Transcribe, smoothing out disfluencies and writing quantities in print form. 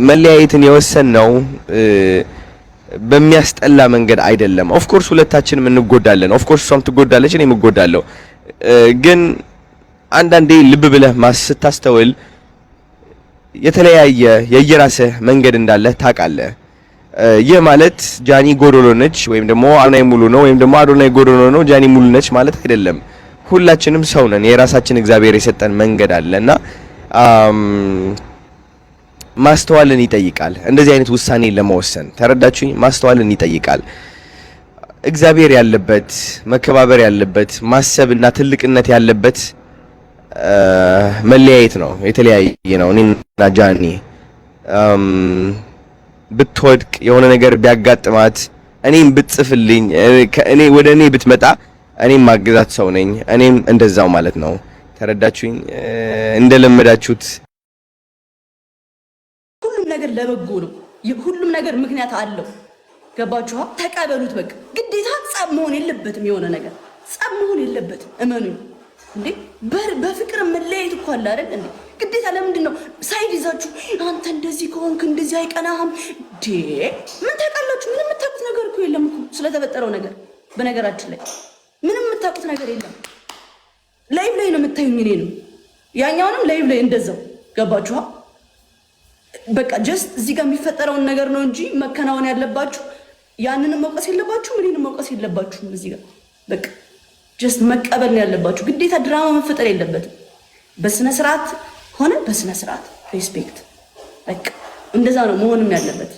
መለያየትን የወሰነው በሚያስጠላ መንገድ አይደለም። ኦፍ ኮርስ ሁለታችንም እንጎዳለን። ኦፍ ኮርስ እሷም ትጎዳለች፣ እኔም እጎዳለሁ። ግን አንዳንዴ ልብ ብለህ ስታስተውል የተለያየ የየራስህ መንገድ እንዳለ ታውቃለህ። ይህ ማለት ጃኒ ጎዶሎ ነች ወይም ደግሞ አዶናይ ሙሉ ነው ወይም ደግሞ አዶናይ ጎዶሎ ነው ጃኒ ሙሉ ነች ማለት አይደለም። ሁላችንም ሰው ነን። የራሳችን እግዚአብሔር የሰጠን መንገድ አለና ማስተዋልን ይጠይቃል። እንደዚህ አይነት ውሳኔ ለመወሰን ተረዳችሁኝ? ማስተዋልን ይጠይቃል። እግዚአብሔር ያለበት መከባበር ያለበት ማሰብና ትልቅነት ያለበት መለያየት ነው። የተለያየ ነው። እኔና ጃኒ ብትወድቅ የሆነ ነገር ቢያጋጥማት እኔም ብትጽፍልኝ እኔ ወደ እኔ ብትመጣ እኔም ማግዛት ሰው ነኝ። እኔም እንደዛው ማለት ነው። ተረዳችሁኝ? እንደለመዳችሁት ሁሉም ነገር ለበጎ ነው። ሁሉም ነገር ምክንያት አለው። ገባችኋ? ተቀበሉት። በቃ ግዴታ ጸብ መሆን የለበትም። የሆነ ነገር ጸብ መሆን የለበትም። እመኑኝ። እንዴ በፍቅር መለያየት እኮ አለ አይደል እንዴ? ግዴታ ለምንድን ነው ሳይድ ይዛችሁ አንተ እንደዚህ ከሆንክ እንደዚህ አይቀናህም እንዴ? ምን ታውቃላችሁ? ምንም የምታውቁት ነገር እኮ የለም እኮ ስለተፈጠረው ነገር። በነገራችን ላይ ምንም የምታውቁት ነገር የለም። ላይቭ ላይ ነው የምታዩኝ እኔንም ያኛውንም ላይቭ ላይ እንደዛው። ገባችኋ? በቃ ጀስት እዚህ ጋር የሚፈጠረውን ነገር ነው እንጂ መከናወን ያለባችሁ ያንንም መውቀስ የለባችሁም፣ እኔንም መውቀስ የለባችሁም። እዚህ ጋር በቃ ጀስት መቀበል ነው ያለባችሁ። ግዴታ ድራማ መፈጠር የለበትም። በስነ ስርዓት ሆነ በስነ ስርዓት ሪስፔክት፣ በቃ እንደዛ ነው መሆንም ያለበት።